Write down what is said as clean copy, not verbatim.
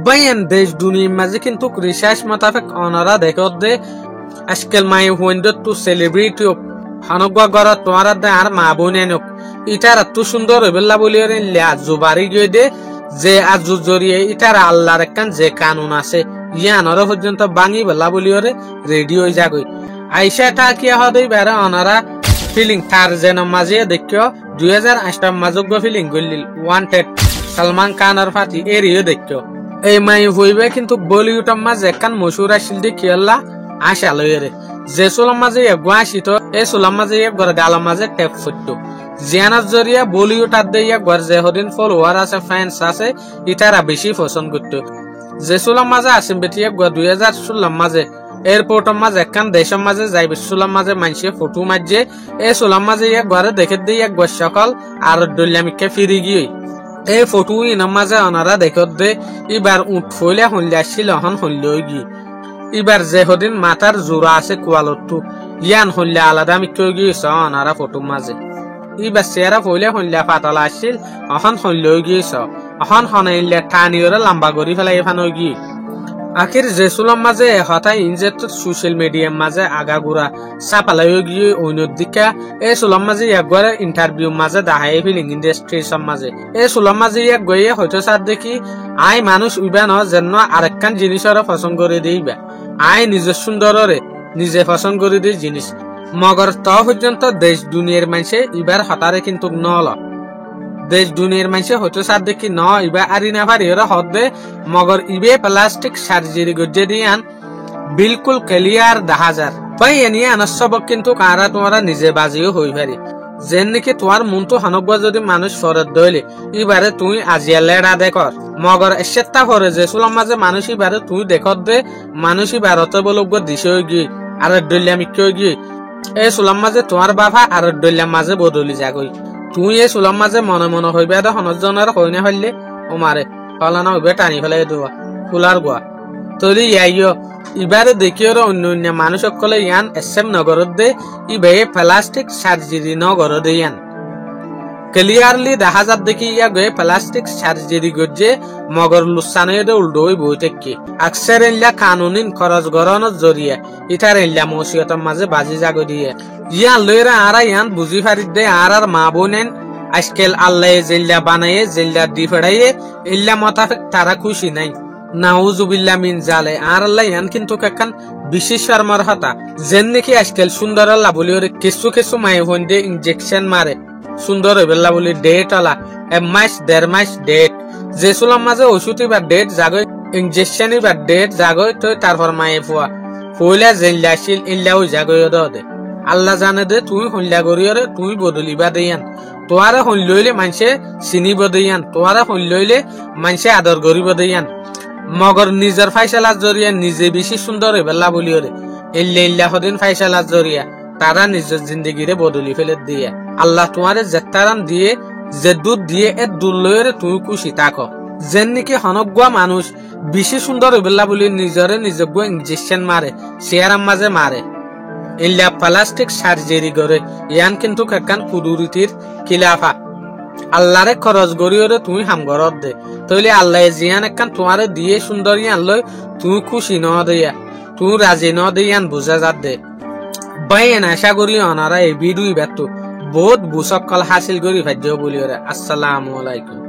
বাইন দেশ দুনিয়ার মাঝে কিন্তু রিসার্চ মোতাবেক অনারা দেখত দে আজকাল মাই উইন্ডো টু সেলিব্রিটি হানগা গড় তোমার দে আর মা বোনে নক ইটার এত সুন্দর হইবেলা বলি জুবারি গিয়ে দে যে আজু জরিয়ে ইটার আল্লাহর একখান যে কানুন আছে ইয়ানর পর্যন্ত বাঙি বেলা বলি রেডিও যাগই আইসা টাকিয়া হদই বেড়া অনারা ফিলিং তার যেন মাঝে দেখিও 2008 মাজজ্ঞ ফিলিং গলিল ওয়ান্টেড সালমান খানের ফাটি এরিও দেখিও এই মাই হইবে কিন্তু বলিউডের মাঝে একখান মশুর আসিল দি কিয়াল্লা আশা লইরে যে সোলাম মাঝে গুয়াশিত এই সোলাম মাঝে গড় গালাম মাঝে টেপ ফুটতো জিয়ানার জরিয়া বলিউড আর দিয়ে গড় যে হদিন ফলোয়ার আছে ফ্যান্স আছে ইটারা বেশি পছন্দ করতো যে সোলাম মাঝে আসিম বেটিয়ে 2016 মাঝে এয়ারপোর্টের মাঝে একখান দেশের মাঝে যাইবে সোলাম মাঝে মানুষে ফটো মাঝে এই সোলাম মাঝে গড়ে দেখে দিয়ে সকল আর দলিয়ামিকে ফিরে গিয়ে এই ফটো ইনার মাঝে ওনারা দেখত দে এবার উঠ ফইলে হইলে আসছিল হন হইলে গিয়ে এবার যে হদিন মাথার জোড়া আছে কোয়ালতু ইয়ান হইলে আলাদা মিকে গিয়েছ ওনারা ফটো মাঝে এবার চেহারা ফইলে হইলে পাতলা আসছিল অহন হইলে গিয়েছ অহন হনাইলে টানিওরে লম্বা করি ফেলাই এখানে গিয়ে আখির জেসুলাম মাঝে হঠাৎ ইনজেক্ট সোশ্যাল মিডিয়ার মাঝে আগাগুড়া চাপালাই গিয়ে অন্যদিকে এই সুলাম মাঝে একবার ইন্টারভিউ মাঝে দাহাই ফিলিং ইন্ডাস্ট্রির মাঝে এই সুলাম মাঝে এক গিয়ে হয়তো সার দেখি আই মানুষ উইবা ন যেন আরেকখান জিনিসের পছন্দ করে দিইবা আই নিজের সুন্দররে নিজে পছন্দ করে দিই জিনিস মগর ত পর্যন্ত দেশ দুনিয়ার মানুষে এবার হতারে কিন্তু নল দেশ দুনিয়ার মানুষে হয়তো সার দেখি ন ইবা আরি না পারি ওরা হদে মগর ইবে প্লাস্টিক সার্জারি গজ্জে দিয়ান বিলকুল ক্লিয়ার 10,000 ভাই এনিয়ে আনসব কিন্তু কারা তোমরা নিজে বাজিও হই পারি যেন নাকি তোমার মন তো হানব্বা যদি মানুষ ফরত দইলে এবারে তুই আজিয়া লেড়া দেখর মগর এসেটা করে যে সুলাম মাঝে মানুষ এবারে তুই দেখত দে মানুষ ভারতে বলব দিশে গিয়ে আর দলিয়ামি কেউ গিয়ে এই সুলাম মাঝে তোমার বাবা আর দলিয়াম মাঝে বদলি যাগই তুই এই সুলাম মাঝে মনে মনে হইবে এটা হনজনের হইনে হইলে ও মারে ফলানা হইবে টানি ফেলাই দেওয়া ফুলার গোয়া তলি ইয়াইও এবারে দেখিও অন্য অন্য মানুষ সকলে ইয়ান এসএম নগরত দে ইবে প্লাস্টিক সার্জারি নগর দে ইয়ান ক্লিয়ারলি 10,000 দেখি ইয়া গে প্লাস্টিক সার্জারি গজ্জে মগর লুসানে দে উল্টো হই বই থেকে আকসার ইল্লা কানুনিন খরচ গরনের জরিয়া ইতার ইল্লা মসিয়তের মাঝে বাজি জাগো দিয়ে ইয়ান লইরা আরা ইয়ান বুঝি ফারি দে আর মা বোনেন আজকাল আল্লাহ জিল্লা বানায়ে জিল্লা দি ফড়াইয়ে ইল্লা মোতাবেক তারা খুশি নাই নাউজুবিল্লাহ মিন জালে আর আল্লাহ ইয়ান কিন্তু কাকান বিশেষ শর্মার হতা যেন নাকি আজকাল সুন্দর আল্লাহ বলি ওরে কিছু কিছু মাই হইন্দে ইনজেকশন মারে সুন্দর হইবেলা বলি ডেট আলা 1 মাস 1.5 মাস ডেট যে সুলাম মাঝে ওষুধ বা ডেট জাগই ইনজেকশন বা ডেট জাগই তো তারপর মায়ে ফুয়া ফুইলা জিল্লা শিল ইল্লাও জাগই দে আল্লাহ জানে দে তুই হইলা গরিয়রে তুই বদলিবা দেয়ান তোয়ারে হইল লইলে মানুষে চিনিব দেয়ান তোয়ারে হইল লইলে মানুষে আদর করিব দেয়ান মগর নিজের ফাইসালার জরিয়া নিজে বেশি সুন্দর হইবেলা বলি ওরে ইল্লা ইল্লা হদিন ফাইসালার জরিয়া তারা নিজের জিন্দগিরে বদলি ফেলে দিয়ে আল্লাহ তোমারে জেতারান দিয়ে যে দুধ দিয়ে এ দুলয়রে তুই খুশি থাকো যেন নাকি হনগুয়া মানুষ বেশি সুন্দর হইবেলা বলি নিজরে নিজজ্ঞ ইনজেকশন মারে চেয়ারার মাঝে মারে ইল্লা প্লাস্টিক সার্জারি করে ইয়ান কিন্তু কাকান কুদুরিতির খিলাফা আল্লাহরে খরচ গরিয়রে তুই হামগরত দে তাইলে আল্লাহ জিয়ান একখান তোমারে দিয়ে সুন্দর ইয়ান লই তুই খুশি ন দিয়া তুই রাজি ন দিয়ান বুঝা যাত দে বাইন আশা করি ওনারা এই ভিডিও বেতো বহুত বুসকল হাসিল করি ভাজ্য বলি আসসালামু আলাইকুম।